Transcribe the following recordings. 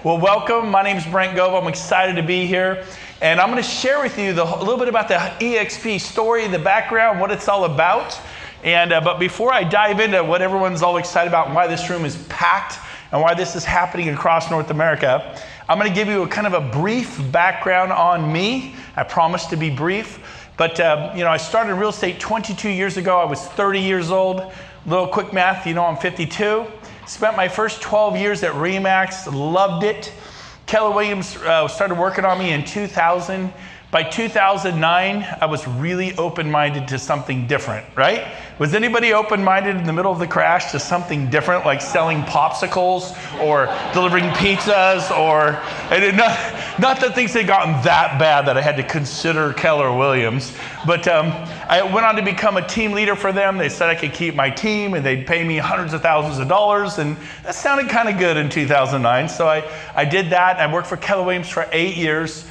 Well, welcome. My name is Brent Gove. I'm excited to be here. And I'm going to share with you a little bit about the eXp story, the background, what it's all about. But before I dive into what everyone's all excited about and why this room is packed and why this is happening across North America, I'm going to give you a kind of a brief background on me. I promise to be brief. But, I started in real estate 22 years ago. I was 30 years old. Little quick math, I'm 52. Spent my first 12 years at RE/MAX, loved it. Keller Williams started working on me in 2000. By 2009, I was really open-minded to something different, right? Was anybody open-minded in the middle of the crash to something different, like selling popsicles or delivering pizzas not that things had gotten that bad that I had to consider Keller Williams, but I went on to become a team leader for them. They said I could keep my team and they'd pay me hundreds of thousands of dollars, and that sounded kind of good in 2009. So I did that. I worked for Keller Williams for 8 years.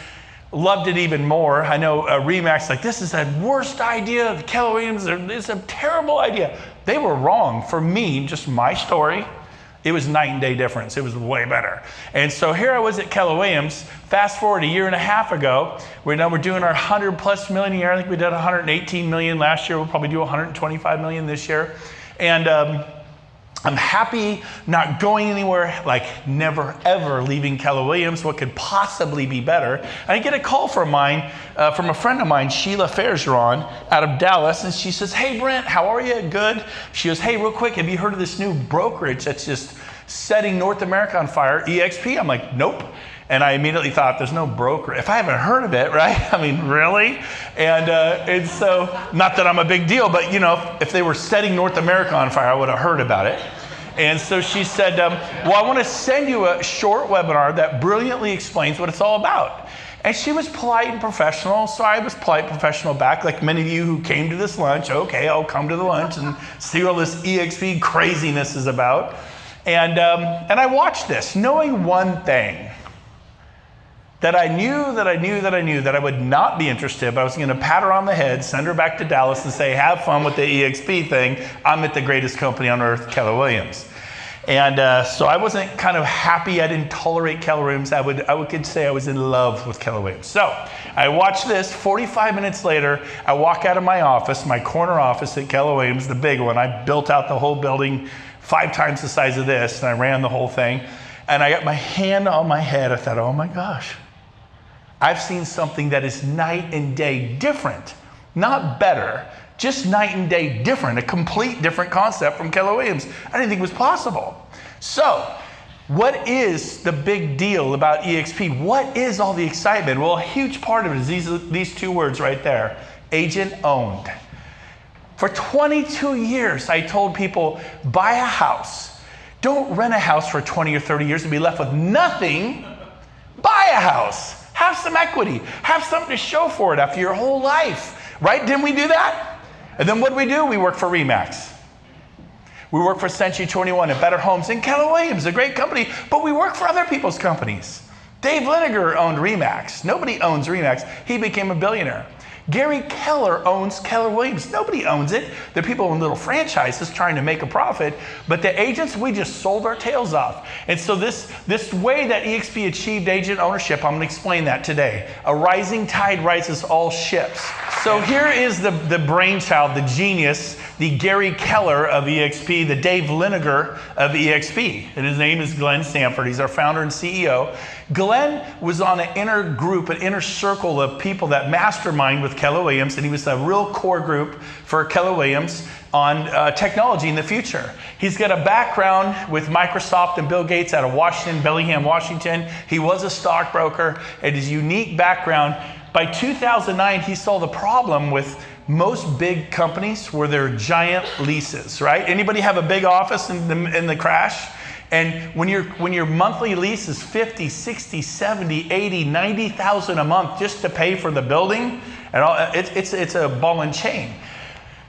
Loved it even more. I know RE/MAX, this is the worst idea. Keller Williams, it's a terrible idea. They were wrong. For me, just my story, it was night and day difference. It was way better. And so here I was at Keller Williams. Fast forward a year and a half ago, we're doing our 100+ million a year. I think we did 118 million last year. We'll probably do 125 million this year. And I'm happy, not going anywhere, never ever leaving Keller Williams. What could possibly be better? And I get a call from a friend of mine, Sheila Fairgeron, out of Dallas, and she says, "Hey Brent, how are you? Good." She goes, "Hey, real quick, have you heard of this new brokerage that's just setting North America on fire, eXp?" I'm like, "Nope." And I immediately thought, there's no broker. If I haven't heard of it, right? I mean, really? And so, not that I'm a big deal, but if they were setting North America on fire, I would have heard about it. And so she said, well, I want to send you a short webinar that brilliantly explains what it's all about. And she was polite and professional, so I was polite and professional back, like many of you who came to this lunch. Okay, I'll come to the lunch and see what all this eXp craziness is about. And I watched this, knowing one thing, that I knew that I would not be interested, but I was going to pat her on the head, send her back to Dallas and say, have fun with the eXp thing. I'm at the greatest company on earth, Keller Williams. And so I wasn't kind of happy. I didn't tolerate Keller Williams. I could say I was in love with Keller Williams. So I watched this. 45 minutes later, I walk out of my office, my corner office at Keller Williams, the big one. I built out the whole building 5 times the size of this, and I ran the whole thing. And I got my hand on my head. I thought, oh my gosh. I've seen something that is night and day different, not better, just night and day different, a complete different concept from Keller Williams. I didn't think it was possible. So, what is the big deal about eXp? What is all the excitement? Well, a huge part of it is these 2 words right there, agent owned. For 22 years, I told people, buy a house. Don't rent a house for 20 or 30 years and be left with nothing. Buy a house. Have some equity. Have something to show for it after your whole life. Right? Didn't we do that? And then what do? We work for RE/MAX. We work for Century 21 and Better Homes and Keller Williams, a great company, but we work for other people's companies. Dave Liniger owned RE/MAX. Nobody owns RE/MAX. He became a billionaire. Gary Keller owns Keller Williams. Nobody owns it. They're people in little franchises trying to make a profit. But the agents, we just sold our tails off. And so this way that eXp achieved agent ownership, I'm going to explain that today. A rising tide rises all ships. So here is the brainchild, the genius, the Gary Keller of eXp, the Dave Liniger of eXp. And his name is Glenn Sanford. He's our founder and CEO. Glenn was on an inner group, an inner circle of people that mastermind with Keller Williams, and he was a real core group for Keller Williams on technology in the future. He's got a background with Microsoft and Bill Gates out of Washington, Bellingham, Washington. He was a stockbroker, and his unique background. By 2009, he saw the problem with most big companies were their giant leases, right? Anybody have a big office in the crash? And when your monthly lease is 50, 60, 70, 80, 90,000 a month just to pay for the building, and all, it's a ball and chain.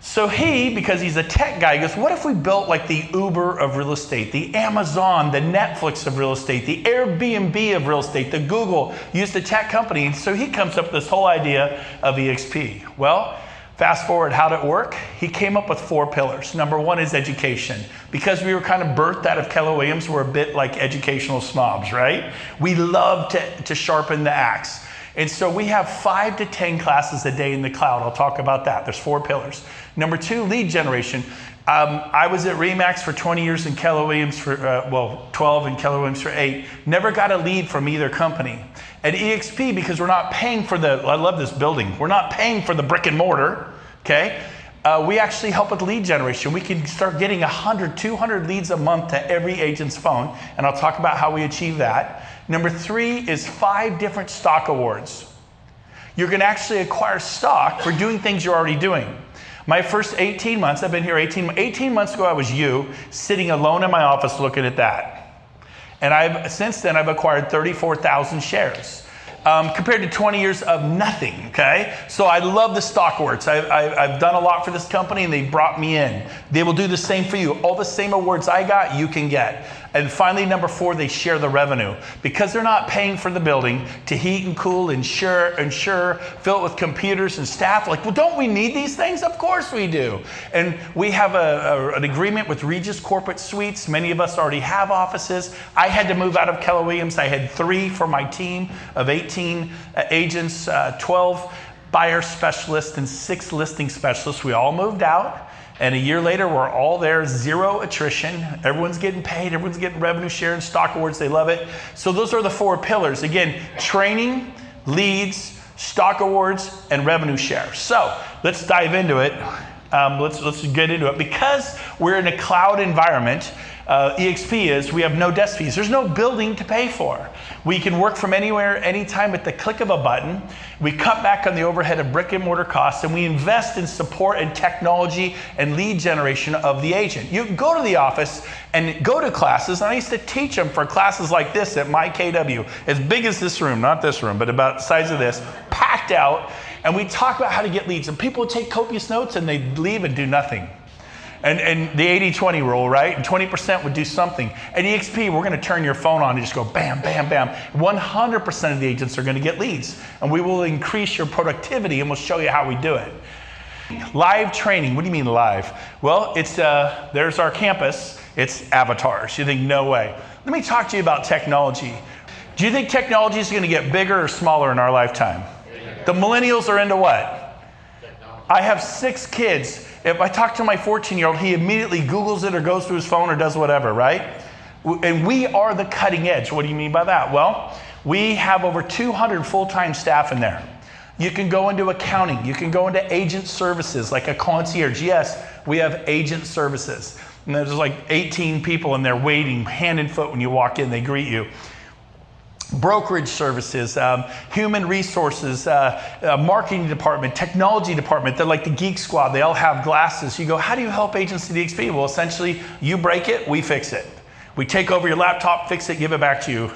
So he, because he's a tech guy, goes, what if we built like the Uber of real estate, the Amazon, the Netflix of real estate, the Airbnb of real estate, the Google, used a tech company. And so he comes up with this whole idea of eXp. Well, Fast forward, how'd it work? He came up with 4 pillars. Number 1 is education. Because we were kind of birthed out of Keller Williams, we're a bit like educational snobs, right? We love to sharpen the axe. And so we have 5 to 10 classes a day in the cloud. I'll talk about that. There's 4 pillars. Number 2, lead generation. I was at Remax for 20 years and Keller Williams for, 12 and Keller Williams for 8. Never got a lead from either company. At eXp, because we're not paying for I love this building. We're not paying for the brick and mortar, okay? We actually help with lead generation. We can start getting 100, 200 leads a month to every agent's phone, and I'll talk about how we achieve that. Number 3 is 5 different stock awards. You're gonna actually acquire stock for doing things you're already doing. My first 18 months, I've been here 18 months ago, I was sitting alone in my office looking at that. And since then, I've acquired 34,000 shares, compared to 20 years of nothing, okay? So I love the stock awards. I've done a lot for this company and they brought me in. They will do the same for you. All the same awards I got, you can get. And finally, number 4, they share the revenue. Because they're not paying for the building to heat and cool, insure, fill it with computers and staff. Like, well, don't we need these things? Of course we do. And we have an agreement with Regis Corporate Suites. Many of us already have offices. I had to move out of Keller Williams. I had 3 for my team of 18 agents, 12 buyer specialists, and 6 listing specialists. We all moved out. And a year later, we're all there, 0 attrition. Everyone's getting paid, everyone's getting revenue share and stock awards, they love it. So those are the 4 pillars. Again, training, leads, stock awards, and revenue share. So let's dive into it. Let's get into it. Because we're in a cloud environment, eXp we have no desk fees. There's no building to pay for. We can work from anywhere, anytime at the click of a button. We cut back on the overhead of brick and mortar costs, and we invest in support and technology and lead generation of the agent. You can go to the office and go to classes, and I used to teach them for classes like this at my KW, as big as this room, not this room, but about the size of this, packed out, and we talk about how to get leads, and people would take copious notes and they'd leave and do nothing. And the 80-20 rule, right? And 20% would do something. At eXp, we're gonna turn your phone on and just go bam, bam, bam. 100% of the agents are gonna get leads. And we will increase your productivity and we'll show you how we do it. Live training, what do you mean live? Well, there's our campus, it's avatars. You think, no way. Let me talk to you about technology. Do you think technology is gonna get bigger or smaller in our lifetime? The millennials are into what? Technology. I have 6 kids. If I talk to my 14-year-old, he immediately Googles it or goes to his phone or does whatever, right? And we are the cutting edge. What do you mean by that? Well, we have over 200 full-time staff in there. You can go into accounting. You can go into agent services like a concierge. Yes, we have agent services. And there's like 18 people in there waiting, hand and foot when you walk in, they greet you. Brokerage services, human resources, marketing department, technology department. They're like the geek squad. They all have glasses. You go, how do you help agents at eXp? Well, essentially, you break it, we fix it. We take over your laptop, fix it, give it back to you.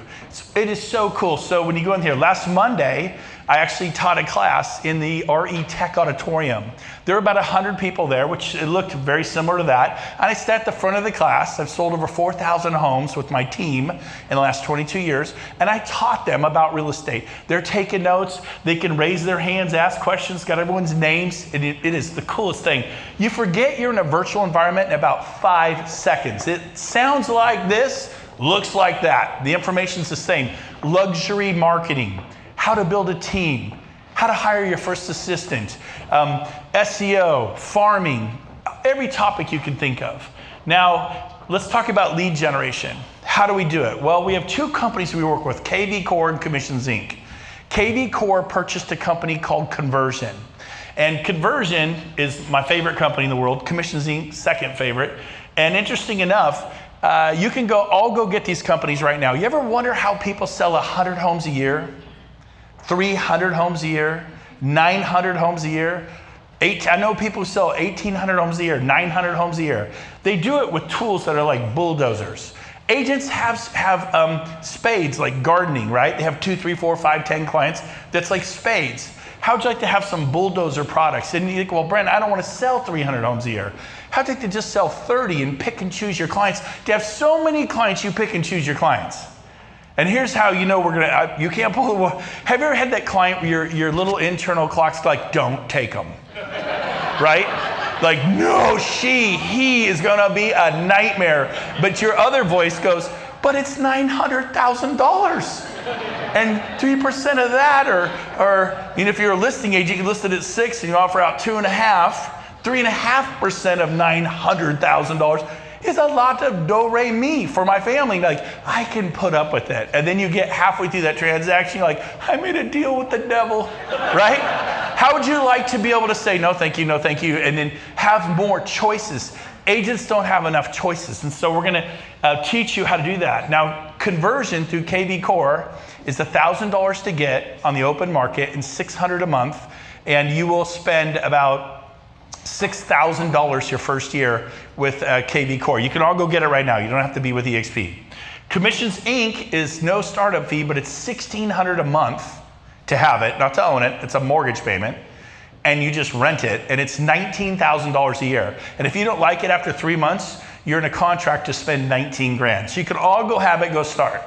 It is so cool. So when you go in here, last Monday, I actually taught a class in the RE Tech Auditorium. There were about 100 people there, which it looked very similar to that. And I sat at the front of the class. I've sold over 4,000 homes with my team in the last 22 years. And I taught them about real estate. They're taking notes. They can raise their hands, ask questions, got everyone's names. It is the coolest thing. You forget you're in a virtual environment in about 5 seconds. It sounds like this, looks like that. The information's the same. Luxury marketing. How to build a team, how to hire your first assistant, SEO, farming, every topic you can think of. Now, let's talk about lead generation. How do we do it? Well, we have 2 companies we work with, KV Core and Commissions Inc. KV Core purchased a company called Conversion. And Conversion is my favorite company in the world, Commissions Inc. second favorite. And interesting enough, you can all go get these companies right now. You ever wonder how people sell 100 homes a year? 300 homes a year, 900 homes a year. I know people who sell 1,800 homes a year, 900 homes a year. They do it with tools that are like bulldozers. Agents have spades, like gardening, right? They have 2, 3, 4, 5, 10 clients. That's like spades. How'd you like to have some bulldozer products? And you think, well, Brent, I don't want to sell 300 homes a year. How'd you like to just sell 30 and pick and choose your clients? To have so many clients, you pick and choose your clients. And here's how you know you can't pull the, have you ever had that client where your little internal clock's like, don't take them? right? Like, no, he is gonna be a nightmare. But your other voice goes, but it's $900,000. And 3% of that, or if you're a listing agent, you listed at 6 and you offer out 2.5, 3.5% of $900,000 is a lot of do-re-mi for my family. Like, I can put up with it. And then you get halfway through that transaction, you're like, I made a deal with the devil, right? How would you like to be able to say, no, thank you, and then have more choices? Agents don't have enough choices, and so we're gonna teach you how to do that. Now, conversion through KV Core is $1,000 to get on the open market and $600 a month, and you will spend about $6,000 your first year with KV Core. You can all go get it right now. You don't have to be with eXp. Commissions Inc. is no startup fee, but it's $1,600 a month to have it, not to own it. It's a mortgage payment. And you just rent it, and it's $19,000 a year. And if you don't like it after 3 months, you're in a contract to spend 19 grand. So you can all go have it, go start.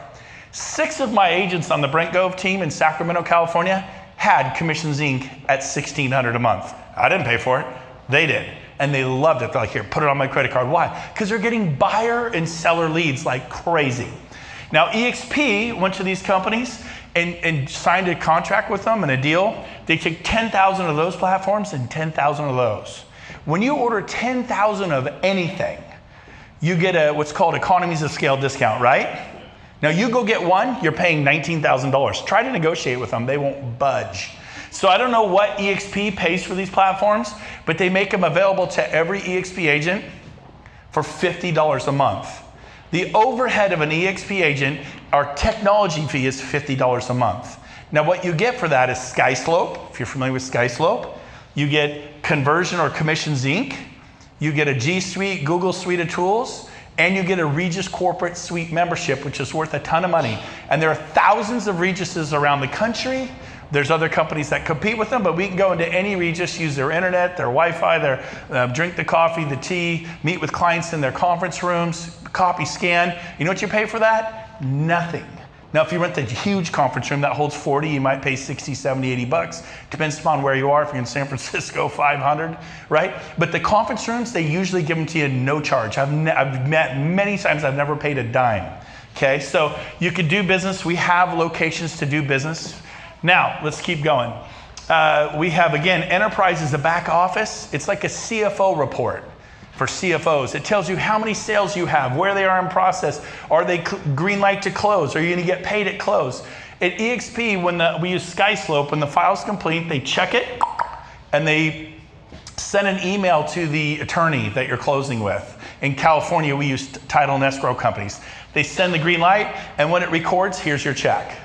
6 of my agents on the Brent Gove team in Sacramento, California had Commissions Inc. at $1,600 a month. I didn't pay for it. They did, and they loved it. They're like, here, put it on my credit card. Why? Because they're getting buyer and seller leads like crazy. Now, eXp went to these companies and signed a contract with them and a deal. They took 10,000 of those platforms and 10,000 of those. When you order 10,000 of anything, you get what's called economies of scale discount, right? Now, you go get one, you're paying $19,000. Try to negotiate with them. They won't budge. So I don't know what eXp pays for these platforms, but they make them available to every eXp agent for $50 a month. The overhead of an eXp agent, our technology fee is $50 a month. Now what you get for that is SkySlope. If you're familiar with SkySlope, you get Conversion or Commissions Inc. You get a G Suite, Google Suite of tools, and you get a Regis Corporate Suite membership, which is worth a ton of money. And there are thousands of Regises around the country. There's other companies that compete with them, but we can go into any Regis, use their internet, their Wi-Fi, their drink the coffee, the tea, meet with clients in their conference rooms, copy, scan. You know what you pay for that? Nothing. Now, if you rent a huge conference room that holds 40, you might pay 60, 70, 80 bucks. Depends upon where you are. If you're in San Francisco, 500, right? But the conference rooms, they usually give them to you no charge. I've met many times, I've never paid a dime. Okay, so you could do business. We have locations to do business. Now, let's keep going. We have, again, enterprise is the back office. It's like a CFO report for CFOs. It tells you how many sales you have, where they are in process. Are they green light to close? Are you going to get paid at close? At eXp, when we use SkySlope, when the file's complete, they check it, and they send an email to the attorney that you're closing with. In California, we use title and escrow companies. They send the green light, and when it records, here's your check.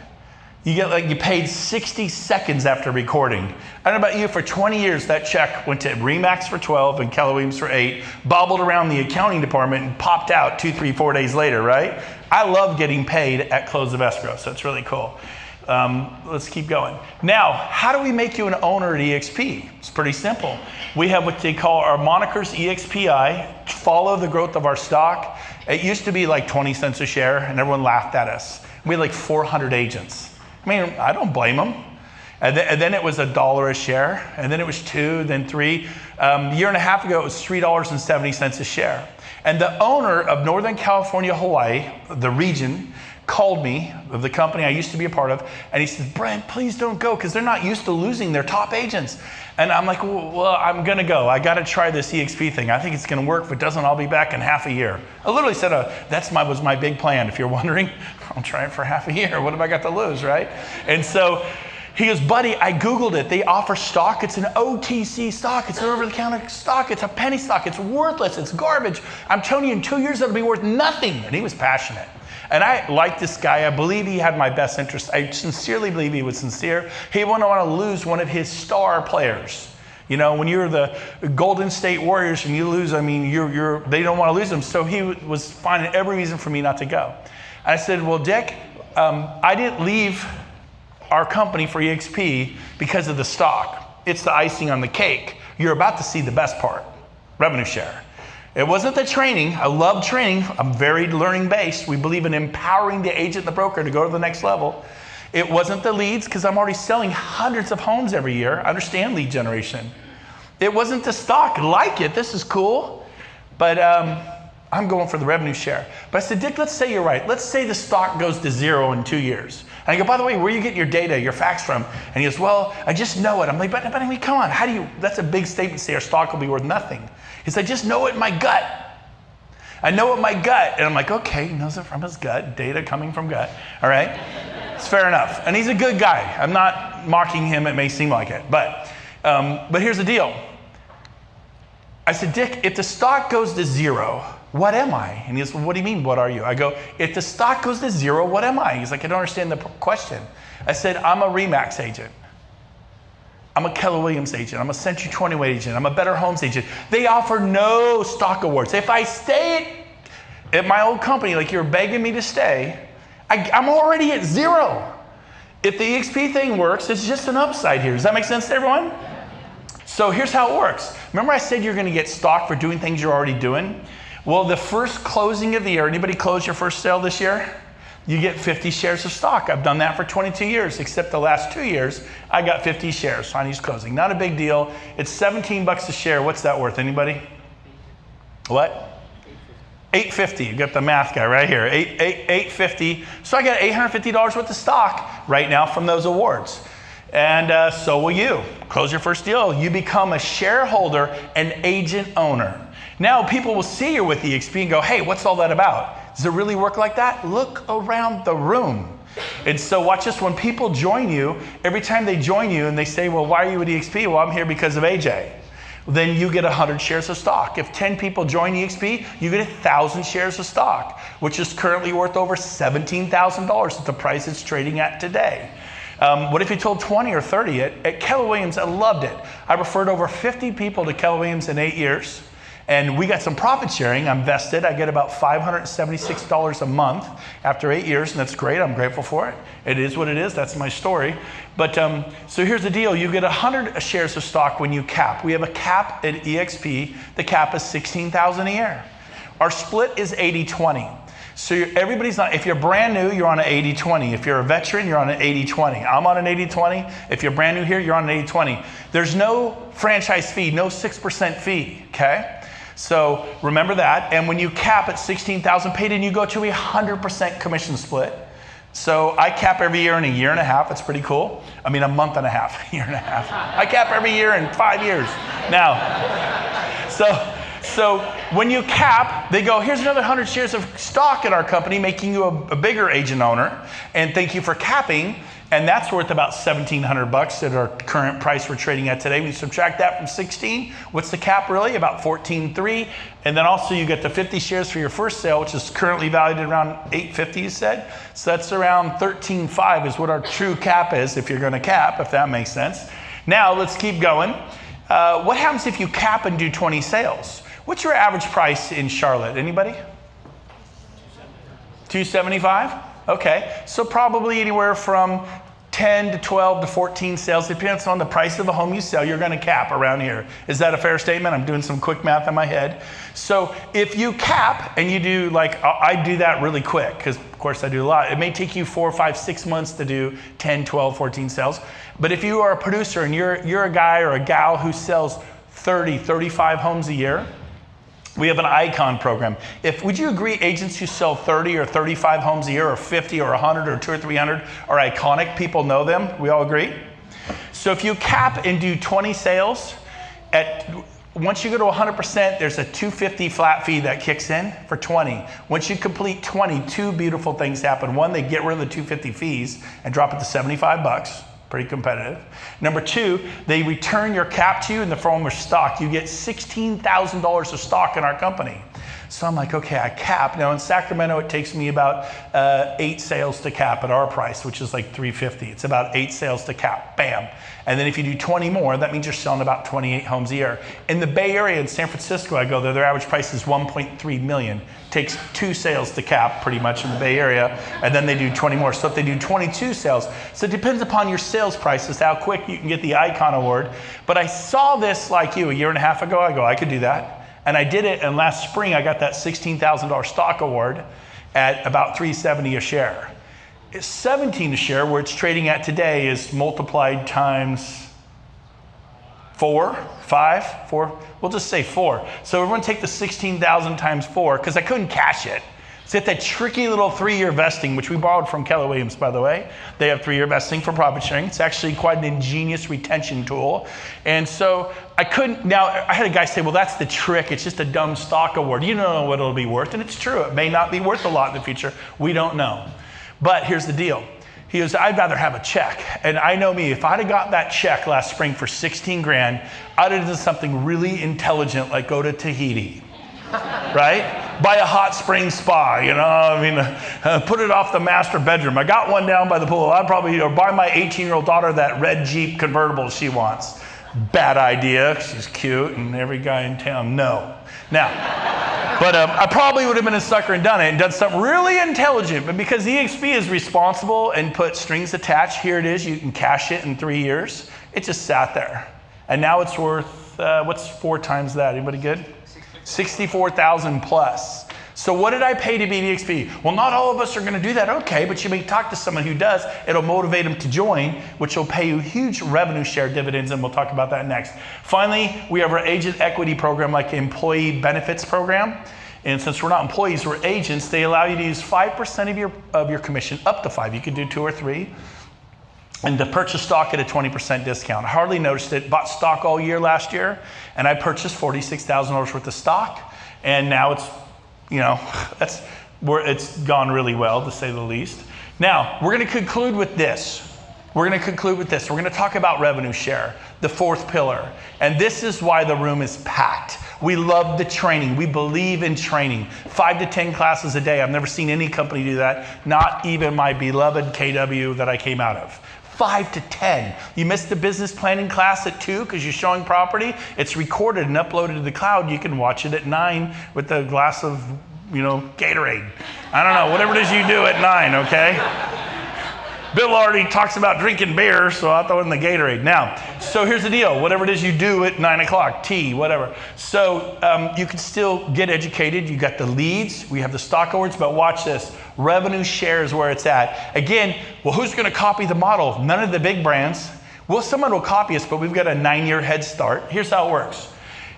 You paid 60 seconds after recording. I don't know about you, for 20 years, that check went to Remax for 12 and Keller Williams for 8, bobbled around the accounting department and popped out 2, 3, 4 days later, right? I love getting paid at close of escrow, so it's really cool. Let's keep going. Now, how do we make you an owner at eXp? It's pretty simple. We have what they call our monikers EXPI, follow the growth of our stock. It used to be like 20 cents a share, and everyone laughed at us. We had like 400 agents. I mean, I don't blame them. And then it was $1 a share, and then it was $2, then $3. A year and a half ago, it was $3.70 a share. And the owner of Northern California, Hawaii, the region, called me, of the company I used to be a part of, and he said, Brent, please don't go, because they're not used to losing their top agents. And I'm like, well, I'm going to go. I got to try this eXp thing. I think it's going to work. If it doesn't, I'll be back in half a year. I literally said, that was my big plan. If you're wondering, I'll try it for half a year. What have I got to lose, right? And so he goes, buddy, I Googled it. They offer stock. It's an OTC stock. It's an over-the-counter stock. It's a penny stock. It's worthless. It's garbage. I'm telling you, in 2 years, it'll be worth nothing. And he was passionate. And I like this guy. I believe he had my best interest. I sincerely believe he was sincere. He wouldn't want to lose one of his star players. You know, when you're the Golden State Warriors and you lose, I mean, they don't want to lose them. So he was finding every reason for me not to go. I said, well, Dick, I didn't leave our company for eXp because of the stock. It's the icing on the cake. You're about to see the best part, revenue share. It wasn't the training. I love training. I'm very learning based. We believe in empowering the agent and the broker to go to the next level. It wasn't the leads, because I'm already selling hundreds of homes every year. I understand lead generation. It wasn't the stock. I like it. This is cool. But I'm going for the revenue share. But I said, Dick, let's say you're right. Let's say the stock goes to 0 in 2 years. And I go, by the way, where are you getting your data, your facts from? And he goes, well, I just know it. I'm like, but I mean, come on. How do you, that's a big statement to say our stock will be worth nothing. He said, I just know it in my gut. I know it in my gut. And I'm like, okay, he knows it from his gut. Data coming from gut. All right. It's fair enough. And he's a good guy. I'm not mocking him. It may seem like it. But here's the deal. I said, Dick, if the stock goes to 0, what am I? And he goes, well, what do you mean, what are you? I go, if the stock goes to 0, what am I? He's like, I don't understand the question. I said, I'm a RE/MAX agent. I'm a Keller Williams agent. I'm a Century 21 agent. I'm a Better Homes agent. They offer no stock awards. If I stay at my old company, like you're begging me to stay, I'm already at 0. If the eXp thing works, it's just an upside here. Does that make sense to everyone? So here's how it works. Remember I said you're going to get stock for doing things you're already doing? Well, the first closing of the year, anybody close your first sale this year? You get 50 shares of stock. I've done that for 22 years, except the last 2 years, I got 50 shares on each closing. Not a big deal. It's 17 bucks a share. What's that worth? Anybody? What? $8.50. You got the math guy right here. $8.50. So I got $850 worth of stock right now from those awards. And so will you. Close your first deal. You become a shareholder and agent owner. Now people will see you with eXp and go, hey, what's all that about? Does it really work like that? Look around the room. And so watch this, when people join you, every time they join you and they say, well, why are you at eXp? Well, I'm here because of AJ. Then you get 100 shares of stock. If 10 people join eXp, you get 1,000 shares of stock, which is currently worth over $17,000 at the price it's trading at today. What if you told 20 or 30? At Keller Williams, I loved it. I referred over 50 people to Keller Williams in 8 years. And we got some profit sharing. I'm vested. I get about $576 a month after 8 years, and that's great. I'm grateful for it. It is what it is. That's my story. But so here's the deal. You get 100 shares of stock when you cap. We have a cap at eXp. The cap is $16,000 a year. Our split is 80-20. So everybody's not, if you're brand new, you're on an 80-20. If you're a veteran, you're on an 80-20. I'm on an 80-20. If you're brand new here, you're on an 80-20. There's no franchise fee, no 6% fee, okay? So remember that. And when you cap at $16,000 paid in, you go to a 100% commission split. So I cap every year in a year and a half. It's pretty cool. I mean, a month and a half, a year and a half. I cap every year in 5 years. Now, so when you cap, they go, here's another 100 shares of stock in our company, making you a bigger agent owner. And thank you for capping. And that's worth about $1,700 at our current price we're trading at today. We subtract that from 16. What's the cap really? About 14.3. And then also you get the 50 shares for your first sale, which is currently valued at around $850, you said. So that's around 13.5 is what our true cap is if you're going to cap, if that makes sense. Now let's keep going. What happens if you cap and do 20 sales? What's your average price in Charlotte? Anybody? $275. Okay, so probably anywhere from 10 to 12 to 14 sales, depends on the price of the home you sell, you're gonna cap around here. Is that a fair statement? I'm doing some quick math in my head. So if you cap and you do like, I do that really quick, because of course I do a lot. It may take you 4, 5, 6 months to do 10, 12, 14 sales. But if you are a producer and you're a guy or a gal who sells 30, 35 homes a year, we have an icon program. Would you agree agents who sell 30 or 35 homes a year or 50 or 100 or 200 or 300 are iconic? People know them. We all agree? So if you cap and do 20 sales, once you go to 100%, there's a $250 flat fee that kicks in for 20. Once you complete 20, two beautiful things happen. One, they get rid of the $250 fees and drop it to 75 bucks. Pretty competitive. Number two, they return your cap to you in the form of stock. You get $16,000 of stock in our company. So I'm like, okay, I cap. Now in Sacramento, it takes me about 8 sales to cap at our price, which is like $350. It's about 8 sales to cap, bam. And then if you do 20 more, that means you're selling about 28 homes a year. In the Bay Area, in San Francisco, I go there, their average price is $1.3 million. Takes 2 sales to cap pretty much in the Bay Area, and then they do 20 more. So if they do 22 sales, so it depends upon your sales prices, how quick you can get the Icon Award. But I saw this like you a year and a half ago. I go, I could do that. And I did it, and last spring I got that $16,000 stock award at about $370 a share. It's $17 a share, where it's trading at today is multiplied times 4, 5, 4, we'll just say 4. So everyone take the 16,000 times 4, because I couldn't cash it. So it's that tricky little 3-year vesting, which we borrowed from Keller Williams, by the way. They have 3-year vesting for profit sharing. It's actually quite an ingenious retention tool. And so I couldn't, now I had a guy say, well, that's the trick. It's just a dumb stock award. You don't know what it'll be worth. And it's true. It may not be worth a lot in the future. We don't know. But here's the deal. He goes, I'd rather have a check. And I know me, if I'd have got that check last spring for 16 grand, I'd have done something really intelligent, like go to Tahiti. Right? Buy a hot spring spa, you know, I mean, put it off the master bedroom. I got one down by the pool. I'd probably, or buy my 18-year-old daughter that red Jeep convertible she wants. Bad idea. She's cute and every guy in town, no. Now, but I probably would have been a sucker and done it and done something really intelligent. But because eXp is responsible and put strings attached, here it is. You can cash it in 3 years. It just sat there. And now it's worth, what's 4 times that? Anybody good? 64,000 plus. So what did I pay to be eXp? Well, not all of us are going to do that. Okay, but you may talk to someone who does. It'll motivate them to join, which will pay you huge revenue share dividends, and we'll talk about that next. Finally, we have our agent equity program, like employee benefits program. And since we're not employees, we're agents, they allow you to use 5% of your commission, up to 5. You could do 2 or 3. And to purchase stock at a 20% discount. I hardly noticed it. Bought stock all year last year, and I purchased $46,000 worth of stock. And now it's, you know, that's where it's gone really well, to say the least. Now, we're going to conclude with this. We're going to talk about revenue share, the 4th pillar. And this is why the room is packed. We love the training. We believe in training. 5 to 10 classes a day. I've never seen any company do that, not even my beloved KW that I came out of. 5 to 10. You missed the business planning class at 2 because you're showing property. It's recorded and uploaded to the cloud. You can watch it at 9 with a glass of, you know, Gatorade. I don't know, whatever it is you do at 9, okay? Bill already talks about drinking beer, so I'll throw in the Gatorade. Now, so here's the deal. Whatever it is you do at 9 o'clock, tea, whatever. So you can still get educated. You got the leads. We have the stock awards, but watch this. Revenue share is where it's at. Again, well, who's going to copy the model? None of the big brands. Well, someone will copy us, but we've got a 9-year head start. Here's how it works.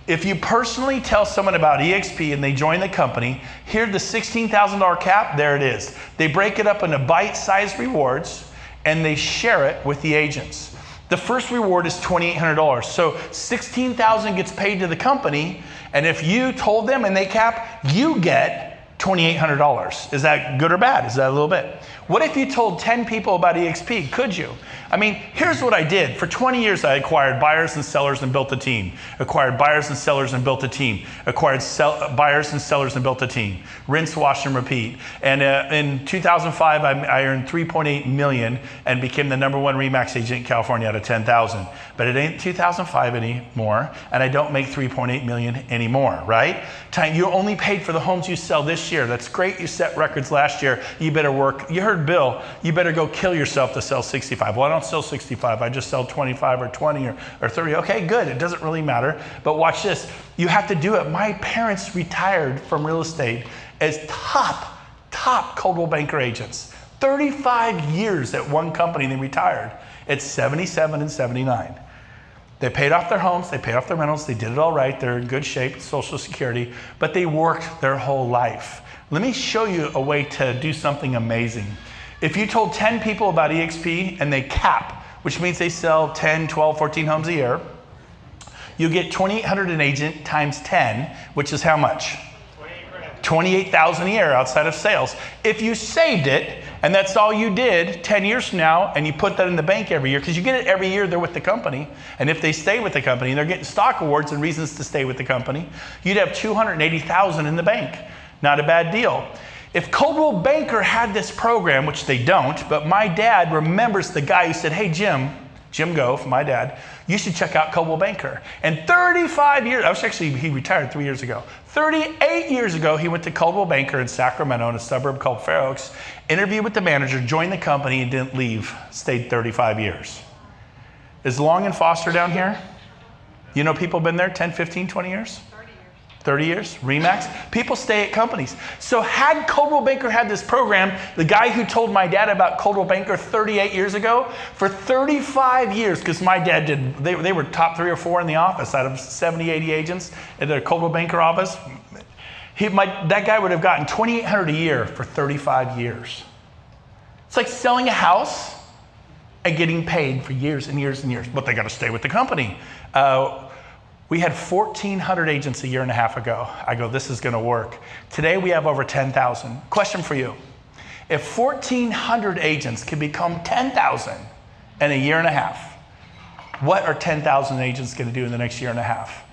If you personally tell someone about eXp and they join the company, here's the $16,000 cap, there it is. They break it up into bite-sized rewards and they share it with the agents. The first reward is $2,800. So $16,000 gets paid to the company, and if you told them and they cap, you get $2,800. Is that good or bad? Is that a little bit? What if you told 10 people about eXp? Could you? I mean, here's what I did. For 20 years, I acquired buyers and sellers and built a team. Acquired buyers and sellers and built a team. Acquired buyers and sellers and built a team. Rinse, wash, and repeat. And in 2005, I earned $3.8 million and became the #1 RE/MAX agent in California out of 10,000. But it ain't 2005 anymore, and I don't make $3.8 million anymore, right? You only paid for the homes you sell this year. That's great. You set records last year. You better work. You heard Bill. You better go kill yourself to sell 65. Well, I don't sell 65. I just sell 25 or 20 or 30. Okay, good. It doesn't really matter. But watch this. You have to do it. My parents retired from real estate as top Coldwell Banker agents. 35 years at one company. They retired at 77 and 79. They paid off their homes, they paid off their rentals, they did it all right, they're in good shape, Social Security, but they worked their whole life. Let me show you a way to do something amazing. If you told 10 people about eXp and they cap, which means they sell 10, 12, 14 homes a year, you get $2,800 an agent times 10, which is how much? $28,000 a year outside of sales. If you saved it, and that's all you did 10 years from now, and you put that in the bank every year, because you get it every year they're with the company, and if they stay with the company, and they're getting stock awards and reasons to stay with the company, you'd have $280,000 in the bank. Not a bad deal. If Coldwell Banker had this program, which they don't, but my dad remembers the guy who said, hey, Jim Gove, my dad, you should check out Coldwell Banker. And 35 years, he retired 3 years ago. 38 years ago, he went to Coldwell Banker in Sacramento in a suburb called Fair Oaks, interviewed with the manager, joined the company, and didn't leave. Stayed 35 years. Is Long and Foster down here? You know people been there 10, 15, 20 years? 30 years, RE/MAX. People stay at companies. So had Coldwell Banker had this program, the guy who told my dad about Coldwell Banker 38 years ago, for 35 years, because my dad did, they were top 3 or 4 in the office out of 70, 80 agents at the Coldwell Banker office. That guy would have gotten $2,800 a year for 35 years. It's like selling a house and getting paid for years and years and years, but they got to stay with the company. We had 1,400 agents a year and a half ago. I go, this is going to work. Today we have over 10,000. Question for you. If 1,400 agents can become 10,000 in a year and a half, what are 10,000 agents going to do in the next year and a half?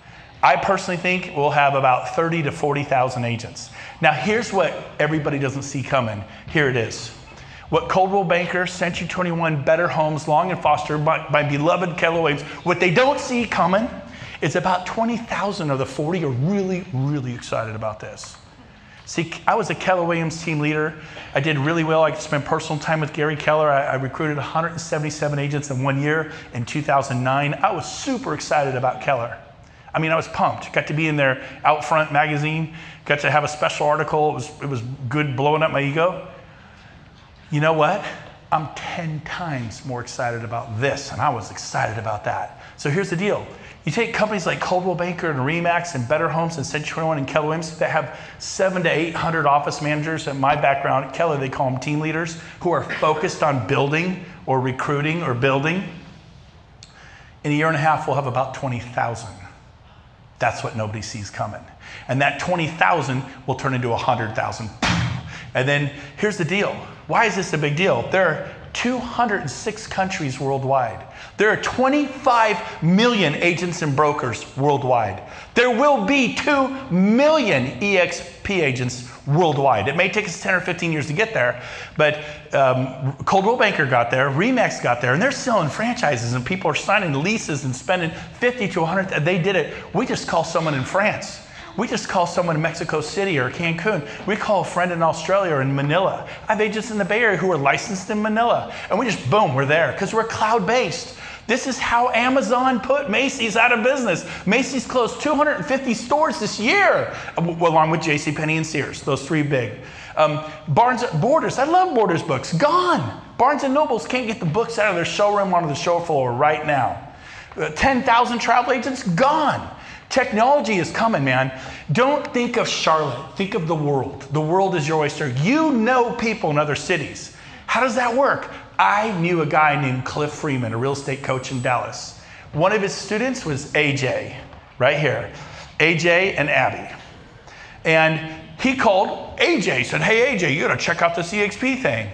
I personally think we'll have about 30 to 40,000 agents. Now here's what everybody doesn't see coming. Here it is. What Coldwell Banker, Century 21, Better Homes, Long and Foster, my beloved Keller Williams, what they don't see coming is about 20,000 of the 40 are really, really excited about this. See, I was a Keller Williams team leader. I did really well. I spent personal time with Gary Keller. I recruited 177 agents in 1 year in 2009. I was super excited about Keller. I mean, I was pumped. Got to be in their Out Front magazine. Got to have a special article. It was good, blowing up my ego. You know what? I'm 10 times more excited about this, and I was excited about that. So here's the deal. You take companies like Coldwell Banker and RE/MAX and Better Homes and Century 21 and Keller Williams that have 700 to 800 office managers. In my background at Keller, they call them team leaders who are focused on building or recruiting or building. In a year and a half, we'll have about 20,000. That's what nobody sees coming. And that 20,000 will turn into 100,000. And then here's the deal. Why is this a big deal? There are 206 countries worldwide. There are 25 million agents and brokers worldwide. There will be 2 million eXp agents worldwide. It may take us 10 or 15 years to get there, but Coldwell Banker got there, RE/MAX got there, and they're selling franchises, and people are signing leases and spending 50 to 100. They did it. We just call someone in France. We just call someone in Mexico City or Cancun. We call a friend in Australia or in Manila. I have agents in the Bay Area who are licensed in Manila. And we just, boom, we're there because we're cloud-based. This is how Amazon put Macy's out of business. Macy's closed 250 stores this year, along with JCPenney and Sears, those 3 big. Borders, I love Borders books, gone. Barnes & Nobles can't get the books out of their showroom onto the show floor right now. 10,000 travel agents, gone. Technology is coming, man. Don't think of Charlotte. Think of the world. The world is your oyster. You know people in other cities. How does that work? I knew a guy named Cliff Freeman, a real estate coach in Dallas. One of his students was AJ, right here. AJ and Abby. And he called AJ, said, hey, AJ, you gotta check out this eXp thing.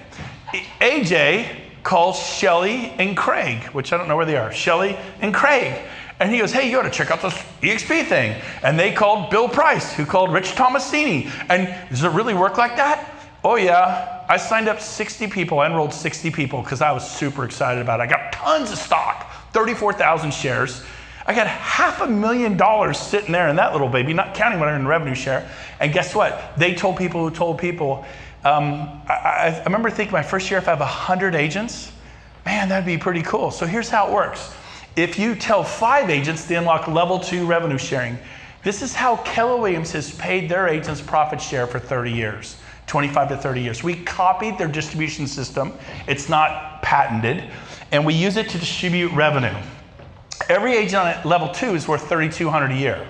AJ calls Shelly and Craig, which I don't know where they are. Shelly and Craig. And he goes, hey, you ought to check out this eXp thing. And they called Bill Price, who called Rich Tomasini. And does it really work like that? Oh, yeah. I signed up 60 people. I enrolled 60 people because I was super excited about it. I got tons of stock, 34,000 shares. I got $500,000 sitting there in that little baby, not counting what I earned in revenue share. And guess what? They told people who told people. I remember thinking my first year, if I have 100 agents, man, that'd be pretty cool. So here's how it works. If you tell 5 agents to unlock level 2 revenue sharing, this is how Keller Williams has paid their agents profit share for 30 years, 25 to 30 years. We copied their distribution system. It's not patented. And we use it to distribute revenue. Every agent on level 2 is worth $3,200 a year.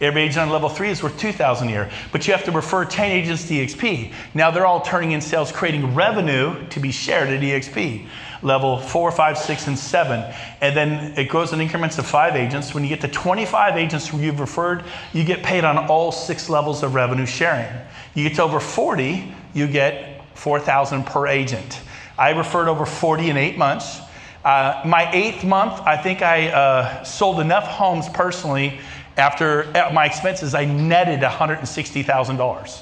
Every agent on level 3 is worth $2,000 a year. But you have to refer 10 agents to eXp. Now they're all turning in sales, creating revenue to be shared at eXp. Level 4, 5, 6, and 7. And then it goes in increments of 5 agents. When you get to 25 agents who you've referred, you get paid on all 6 levels of revenue sharing. You get to over 40, you get $4,000 per agent. I referred over 40 in 8 months. My 8th month, I think I sold enough homes personally. After my expenses, I netted $160,000.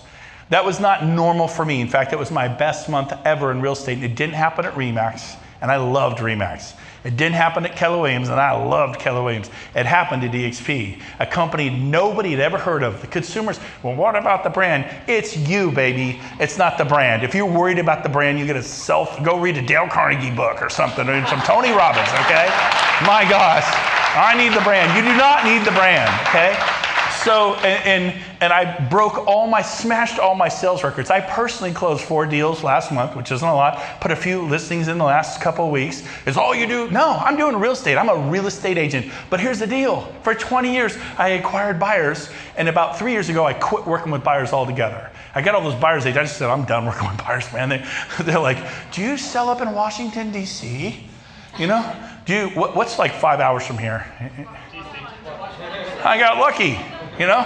That was not normal for me. In fact, it was my best month ever in real estate. It didn't happen at RE/MAX, and I loved RE/MAX. It didn't happen at Keller Williams, and I loved Keller Williams. It happened at eXp, a company nobody had ever heard of. The consumers, well, what about the brand? It's you, baby. It's not the brand. If you're worried about the brand, you get go read a Dale Carnegie book or something, or some Tony Robbins, okay? My gosh, I need the brand. You do not need the brand, okay? So, and I smashed all my sales records. I personally closed 4 deals last month, which isn't a lot. Put a few listings in the last couple of weeks. Is all you do? No, I'm doing real estate. I'm a real estate agent. But here's the deal. For 20 years, I acquired buyers. And about 3 years ago, I quit working with buyers altogether. I got all those buyers agents. I just said, I'm done working with buyers, man. They're like, do you sell up in Washington, D.C.? You know? What's like 5 hours from here? I got lucky, you know?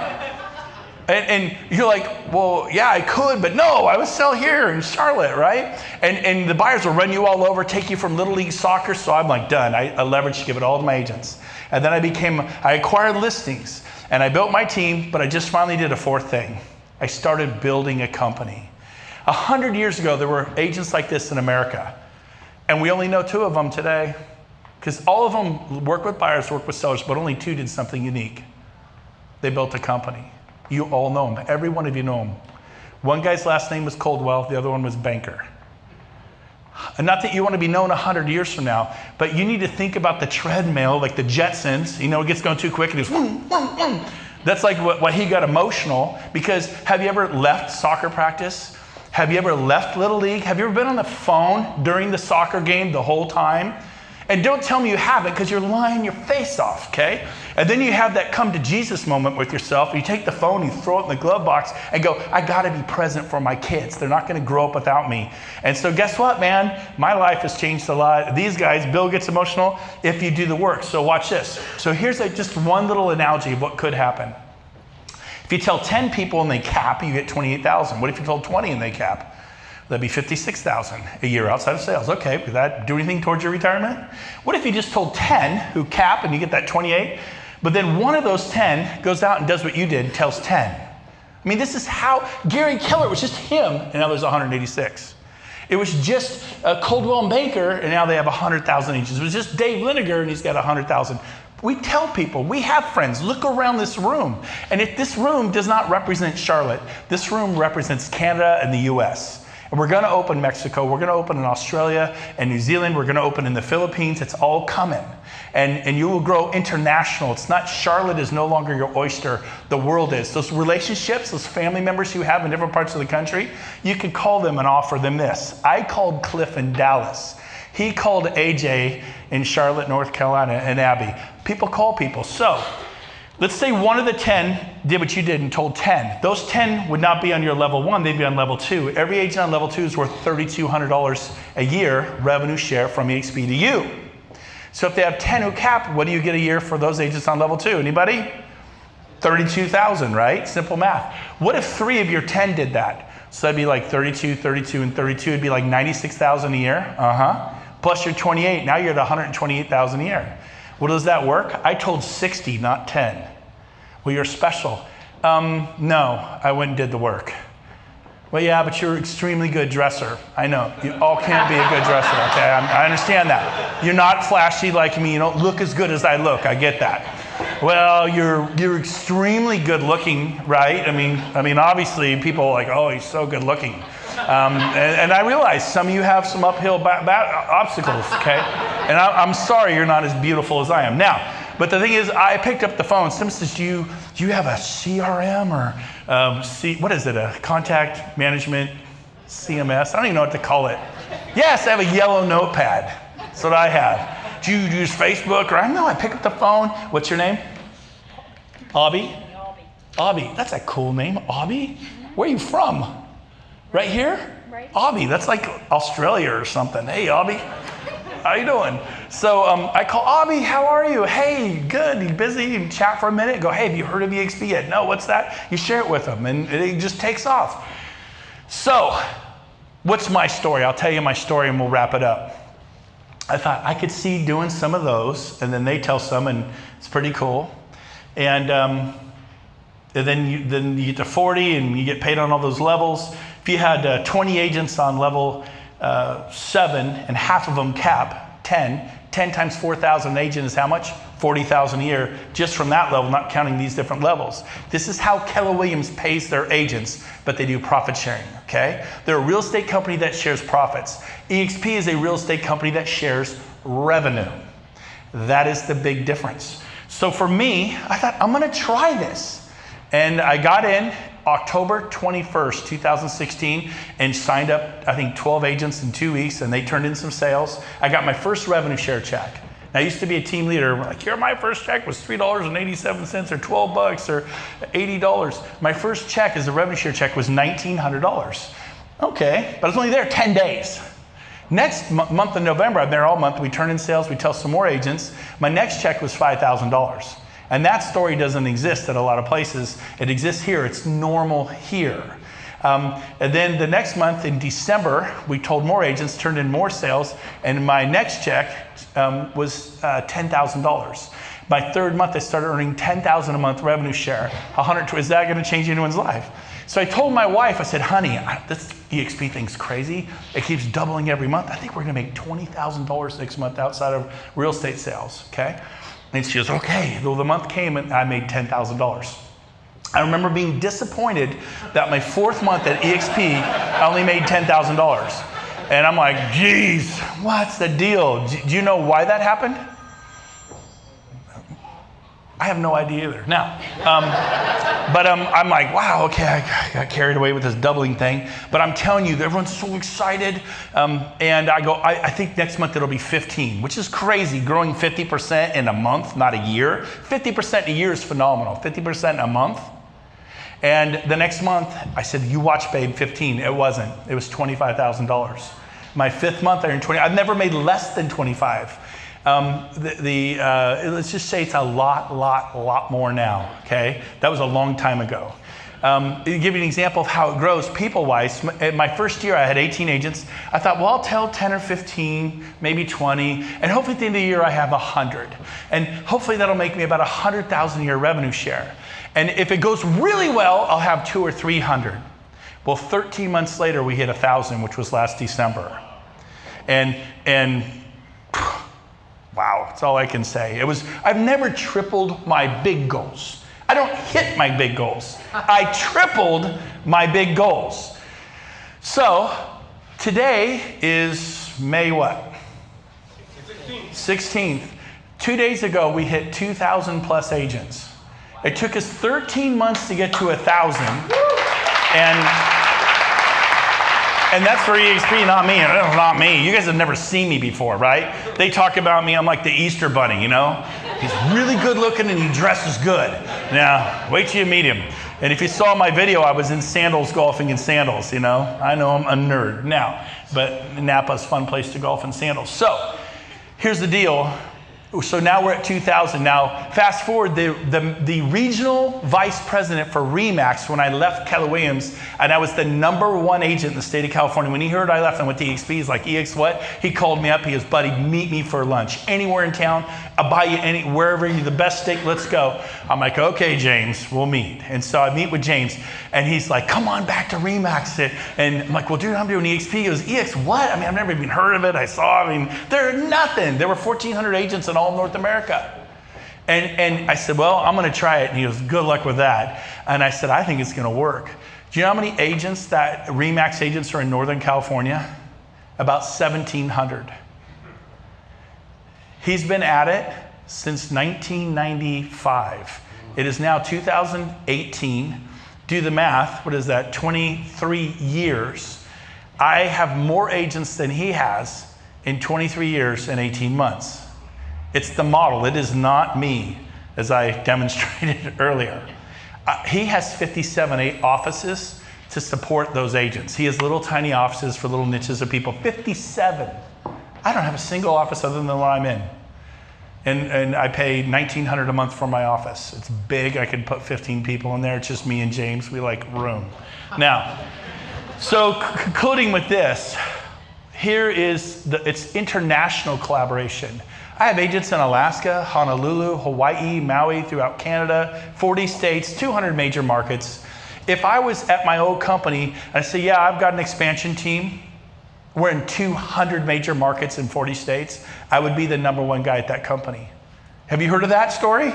And you're like, well, yeah, I could, but no, I would sell here in Charlotte, right? And the buyers will run you all over, take you from Little League Soccer, so I'm like, done. I leveraged to give it all to my agents. And then I acquired listings, and I built my team, but I just finally did a 4th thing. I started building a company. 100 years ago, there were agents like this in America, and we only know 2 of them today, because all of them work with buyers, work with sellers, but only 2 did something unique. They built a company. You all know them. Every one of you know them. One guy's last name was Coldwell. The other one was Banker. And not that you want to be known 100 years from now, but you need to think about the treadmill, like the Jetsons. You know, it gets going too quick and it's vroom, vroom, vroom. That's like what he got emotional, because have you ever left soccer practice? Have you ever left Little League? Have you ever been on the phone during the soccer game the whole time? And don't tell me you haven't, because you're lying your face off, okay? And then you have that come to Jesus moment with yourself. You take the phone, you throw it in the glove box and go, I gotta be present for my kids. They're not gonna grow up without me. And so guess what, man? My life has changed a lot. These guys, Bill gets emotional if you do the work. So watch this. So here's just one little analogy of what could happen. If you tell 10 people and they cap, you get 28,000. What if you told 20 and they cap? That'd be 56,000 a year outside of sales. Okay, would that do anything towards your retirement? What if you just told 10 who cap and you get that 28, but then one of those 10 goes out and does what you did and tells 10? I mean, this is how Gary Keller, it was just him, and now there's 186. It was just Coldwell and Banker, and now they have 100,000 each. It was just Dave Liniger, and he's got 100,000. We tell people, we have friends, look around this room. And if this room does not represent Charlotte, this room represents Canada and the US. And we're going to open Mexico. We're going to open in Australia and New Zealand. We're going to open in the Philippines. It's all coming. And you will grow international. It's not Charlotte is no longer your oyster. The world is. Those relationships, those family members you have in different parts of the country, you could call them and offer them this. I called Cliff in Dallas. He called AJ in Charlotte, North Carolina, and Abby. People call people. So let's say one of the 10 did what you did and told 10. Those 10 would not be on your level 1, they'd be on level 2. Every agent on level 2 is worth $3,200 a year revenue share from eXp to you. So if they have 10 who cap, what do you get a year for those agents on level 2? Anybody? 32,000, right? Simple math. What if 3 of your 10 did that? So that'd be like 32, 32, and 32. It'd be like 96,000 a year. Plus your 28. Now you're at 128,000 a year. Well, does that work? I told 60, not 10. Well, you're special. No, I went and did the work. Well, yeah, but you're an extremely good dresser. I know. You all can't be a good dresser, okay? I understand that. You're not flashy like me. You don't look as good as I look. I get that. Well, you're extremely good looking, right? I mean, obviously, people are like, oh, he's so good looking. And I realize some of you have some uphill obstacles, okay? And I'm sorry you're not as beautiful as I am. Now, but the thing is, I picked up the phone. Someone says, do you have a CRM or what is it, a contact management CMS? I don't even know what to call it. Yes, I have a yellow notepad. That's what I have. Do you use Facebook? Or no, I pick up the phone. What's your name? Abby? Abby. That's a cool name. Abby? Where are you from? Right here? Right. Abby, that's like Australia or something. Hey, Abby, how you doing? So I call Abby, how are you? Hey, good, you busy? You chat for a minute, go, hey, have you heard of eXp yet? No, what's that? You share it with them, and it just takes off. So what's my story? I'll tell you my story and we'll wrap it up. I thought I could see doing some of those, and then they tell some, and it's pretty cool. And then you get to 40 and you get paid on all those levels. If you had 20 agents on level 7 and half of them cap 10 times 4,000 an agent is how much? 40,000 a year, just from that level, not counting these different levels. This is how Keller Williams pays their agents, but they do profit sharing, okay? They're a real estate company that shares profits. eXp is a real estate company that shares revenue. That is the big difference. So for me, I thought, I'm gonna try this. And I got in October 21st, 2016, and signed up, I think, 12 agents in 2 weeks, and they turned in some sales. I got my first revenue share check. Now, I used to be a team leader. Like, here, my first check was $3.87 or $12 or $80. My first check as a revenue share check was $1,900. Okay, but I was only there 10 days. Next month in November, I'm there all month. We turn in sales, we tell some more agents. My next check was $5,000. And that story doesn't exist at a lot of places. It exists here, it's normal here. And then the next month in December, we told more agents, turned in more sales, and my next check was $10,000. My third month, I started earning $10,000 a month revenue share. Is that gonna change anyone's life? So I told my wife, I said, honey, this eXp thing's crazy. It keeps doubling every month. I think we're gonna make $20,000 next month outside of real estate sales, okay? And she goes, okay. Well, the month came and I made $10,000. I remember being disappointed that my fourth month at eXp, I only made $10,000. And I'm like, geez, what's the deal? Do you know why that happened? I have no idea either. Now, I'm like, wow, okay, I got carried away with this doubling thing. But I'm telling you, everyone's so excited. And I go, I think next month it'll be 15, which is crazy. Growing 50% in a month, not a year. 50% a year is phenomenal. 50% in a month. And the next month, I said, you watch, babe, 15. It wasn't. It was $25,000. My fifth month, I earned 20. I've never made less than 25. Let's just say it's a lot more now, okay? That was a long time ago. To give you an example of how it grows people-wise, my first year I had 18 agents. I thought, well, I'll tell 10 or 15, maybe 20, and hopefully at the end of the year I have 100. And hopefully that'll make me about $100,000 a year revenue share. And if it goes really well, I'll have 200 or 300. Well, 13 months later, we hit 1,000, which was last December. And wow, that's all I can say. I've never tripled my big goals. I don't hit my big goals. I tripled my big goals. So today is May what? 16th. 2 days ago, we hit 2,000 plus agents. It took us 13 months to get to 1,000. And that's for eXp, not me. Not me. You guys have never seen me before, right? They talk about me, I'm like the Easter bunny, you know? He's really good looking and he dresses good. Now, wait till you meet him. And if you saw my video, I was in sandals, golfing in sandals, you know? I know I'm a nerd now, but Napa's a fun place to golf in sandals. So, here's the deal. So now we're at 2,000. Now, fast forward, the regional vice president for RE/MAX, when I left Keller Williams, and I was the #1 agent in the state of California. When he heard I left and went to eXp, he's like, EX what? He called me up. He goes, buddy, meet me for lunch. Anywhere in town, I'll buy you wherever you're the best steak, let's go. I'm like, okay, James, we'll meet. And so I meet with James, and he's like, come on back to RE/MAX. And I'm like, well, dude, I'm doing eXp. He goes, EX what? I mean, I've never even heard of it. They're nothing. There were 1,400 agents in all of North America. And I said, well, I'm going to try it. And he goes, good luck with that. And I said, I think it's going to work. Do you know how many agents that RE/MAX agents are in Northern California? About 1,700. He's been at it since 1995. It is now 2018. Do the math. What is that? 23 years. I have more agents than he has in 23 years and 18 months. It's the model. It is not me, as I demonstrated earlier. He has 57 offices to support those agents. He has little tiny offices for little niches of people. 57. I don't have a single office other than the one I'm in. And I pay $1,900 a month for my office. It's big. I could put 15 people in there. It's just me and James. We like room. Now, so concluding with this, here is it's international collaboration. I have agents in Alaska, Honolulu, Hawaii, Maui, throughout Canada, 40 states, 200 major markets. If I was at my old company and I say, yeah, I've got an expansion team, we're in 200 major markets in 40 states, I would be the #1 guy at that company. Have you heard of that story?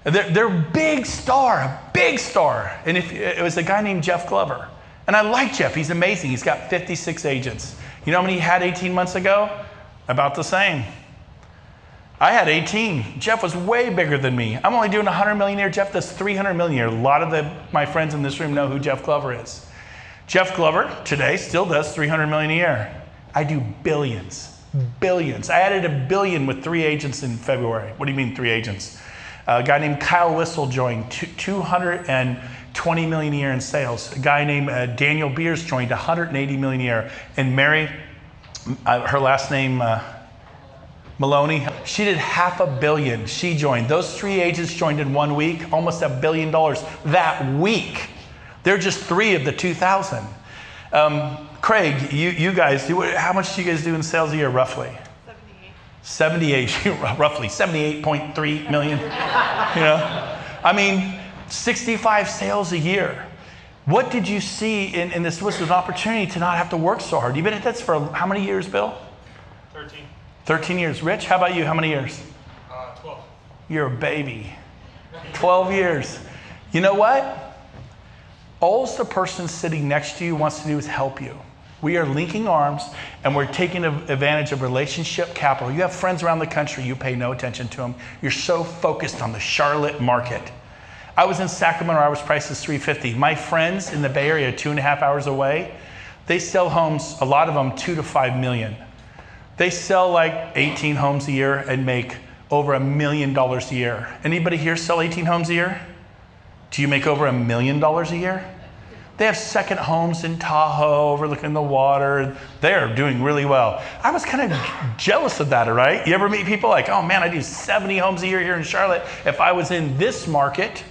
They're a big star. And it was a guy named Jeff Glover. And I like Jeff, he's amazing. He's got 56 agents. You know how many he had 18 months ago? About the same. I had 18. Jeff was way bigger than me. I'm only doing 100 million a year. Jeff does 300 million a year. A lot of my friends in this room know who Jeff Glover is. Jeff Glover today still does 300 million a year. I do billions, billions. I added $1 billion with 3 agents in February. What do you mean 3 agents? A guy named Kyle Whistle joined 220 million a year in sales. A guy named Daniel Beers joined 180 million a year. And Mary, her last name, Maloney, she did $500 million. She joined. Those 3 agents joined in 1 week, almost $1 billion that week. They're just 3 of the 2,000. Craig, you guys, how much do you guys do in sales a year, roughly? 78, roughly 78.3 million. I mean, 65 sales a year. What did you see in this? Was an opportunity to not have to work so hard. You've been at this for how many years, Bill? 13. 13 years. Rich, how about you? How many years? 12. You're a baby. 12 years. You know what? All the person sitting next to you wants to do is help you. We are linking arms and we're taking advantage of relationship capital. You have friends around the country, you pay no attention to them. You're so focused on the Charlotte market. I was in Sacramento, I was priced as $350. My friends in the Bay Area, 2.5 hours away, they sell homes, a lot of them 2 to 5 million. They sell like 18 homes a year and make over $1 million a year. Anybody here sell 18 homes a year? Do you make over $1 million a year? They have second homes in Tahoe, overlooking the water. They're doing really well. I was kind of jealous of that, right? You ever meet people like, oh man, I do 70 homes a year here in Charlotte. If I was in this market,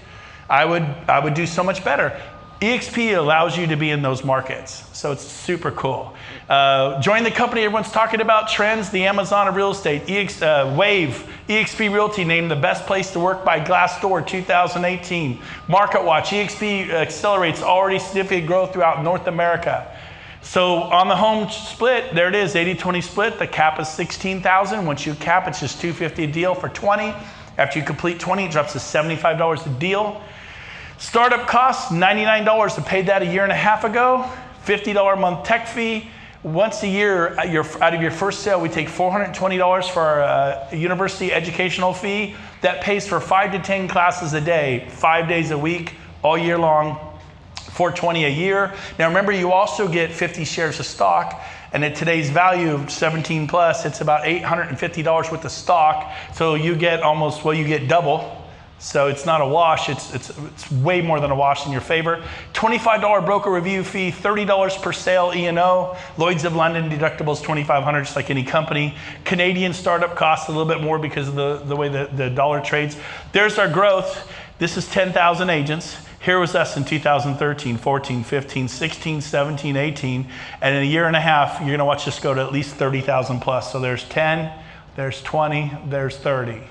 I would do so much better. eXp allows you to be in those markets, so it's super cool. Join the company everyone's talking about, trends, the Amazon of real estate. Wave, eXp Realty named the best place to work by Glassdoor 2018. Market Watch, eXp accelerates already significant growth throughout North America. So on the home split, there it is, 80-20 split. The cap is 16,000. Once you cap, it's just $250 a deal for 20. After you complete 20, it drops to $75 a deal. Startup costs, $99. I paid that a year and a half ago. $50 a month tech fee. Once a year, out of your first sale, we take $420 for our university educational fee. That pays for 5 to 10 classes a day, 5 days a week, all year long, $420 a year. Now remember, you also get 50 shares of stock, and at today's value of 17 plus, it's about $850 worth of stock. So you get almost, well, you get double. So it's not a wash, it's way more than a wash in your favor. $25 broker review fee, $30 per sale E&O. Lloyd's of London deductibles $2,500, just like any company. Canadian startup costs a little bit more because of the way the dollar trades. There's our growth. This is 10,000 agents. Here was us in 2013, 14, 15, 16, 17, 18. And in a year and a half, you're gonna watch this go to at least 30,000 plus. So there's 10, there's 20, there's 30.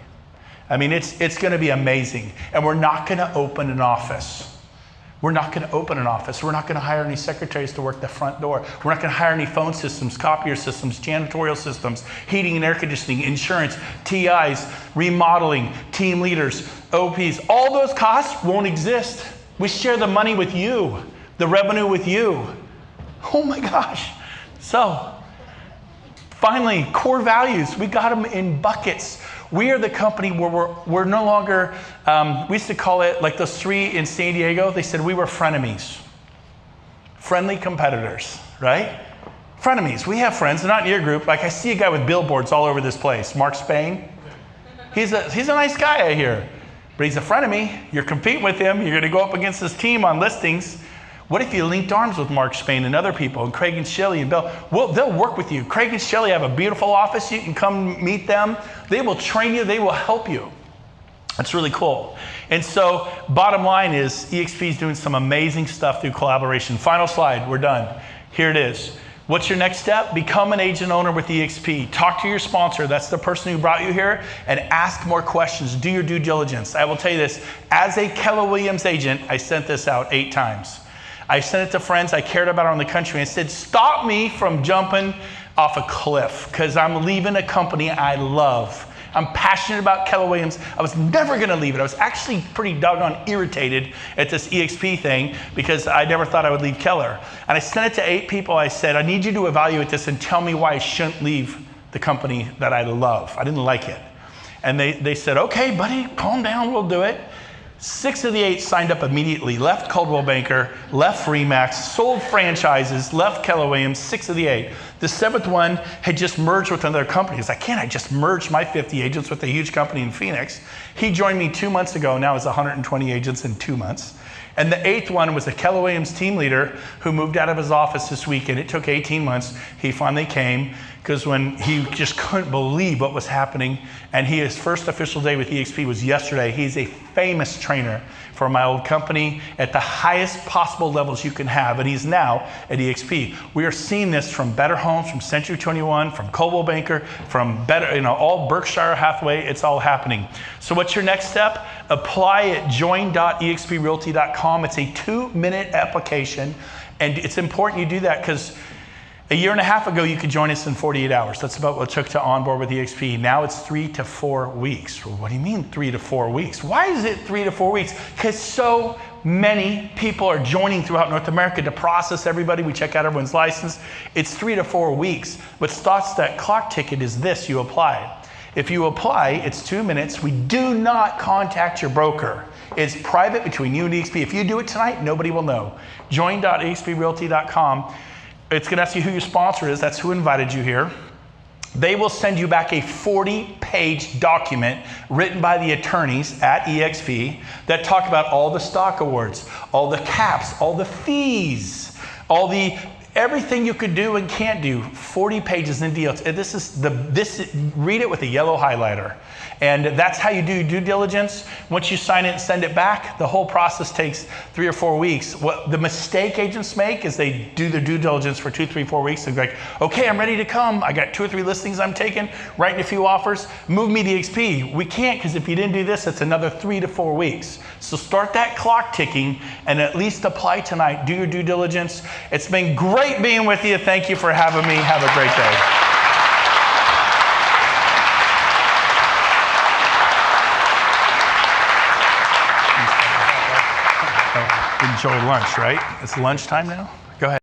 I mean, it's going to be amazing. And we're not going to open an office. We're not going to open an office. We're not going to hire any secretaries to work the front door. We're not going to hire any phone systems, copier systems, janitorial systems, heating and air conditioning, insurance, TIs, remodeling, team leaders, OPs. All those costs won't exist. We share the money with you, the revenue with you. Oh my gosh. So, finally, core values. We got them in buckets. We are the company where we're no longer, we used to call it like those 3 in San Diego, they said we were frenemies. Friendly competitors, right? Frenemies, we have friends, they're not in your group. Like I see a guy with billboards all over this place, Mark Spain. He's a nice guy, I hear, but he's a frenemy. You're competing with him, you're gonna go up against his team on listings. What if you linked arms with Mark Spain and other people, and Craig and Shelley and Bill? Well, they'll work with you. Craig and Shelley have a beautiful office. You can come meet them. They will train you. They will help you. That's really cool. And so bottom line is eXp is doing some amazing stuff through collaboration. Final slide. We're done. Here it is. What's your next step? Become an agent owner with eXp. Talk to your sponsor. That's the person who brought you here, and ask more questions. Do your due diligence. I will tell you this. As a Keller Williams agent, I sent this out 8 times. I sent it to friends I cared about around the country and said, stop me from jumping off a cliff because I'm leaving a company I love. I'm passionate about Keller Williams. I was never gonna leave it. I was actually pretty doggone irritated at this eXp thing because I never thought I would leave Keller. And I sent it to 8 people. I said, I need you to evaluate this and tell me why I shouldn't leave the company that I love. I didn't like it. And they said, okay, buddy, calm down, we'll do it. 6 of the 8 signed up immediately, left Coldwell Banker, left Remax, sold franchises, left Keller Williams, 6 of the 8. The 7th one had just merged with another company. He's like, can't I just merge my 50 agents with a huge company in Phoenix? He joined me 2 months ago, now it's 120 agents in 2 months. And the 8th one was a Keller Williams team leader who moved out of his office this week, and it took 18 months. He finally came because when he just couldn't believe what was happening, and his first official day with eXp was yesterday. He's a famous trainer for my old company at the highest possible levels you can have, and he's now at eXp. We are seeing this from Better Homes, from Century 21, from Coldwell Banker, from Better, all Berkshire Hathaway. It's all happening. So what's your next step? Apply at join.exprealty.com. It's a 2-minute application, and it's important you do that because a year and a half ago, you could join us in 48 hours. That's about what it took to onboard with eXp. Now it's 3 to 4 weeks. Well, what do you mean 3 to 4 weeks? Why is it 3 to 4 weeks? Because so many people are joining throughout North America to process everybody. We check out everyone's license. It's 3 to 4 weeks. What starts that clock ticket is this: you apply. If you apply, it's 2 minutes. We do not contact your broker. It's private between you and eXp. If you do it tonight, nobody will know. Join.exprealty.com. It's going to ask you who your sponsor is. That's who invited you here. They will send you back a 40-page document written by the attorneys at eXp that talk about all the stock awards, all the caps, all the fees, everything you could do and can't do. 40 pages in detail. Read it with a yellow highlighter. And that's how you do due diligence. Once you sign it and send it back, the whole process takes 3 or 4 weeks. What the mistake agents make is they do their due diligence for 2, 3, 4 weeks and be like, okay, I'm ready to come. I got 2 or 3 listings I'm taking, writing a few offers, move me to eXp. We can't, because if you didn't do this, it's another 3 to 4 weeks. So start that clock ticking and at least apply tonight. Do your due diligence. It's been great being with you. Thank you for having me. Have a great day. Enjoy lunch, right? It's lunchtime now? Go ahead.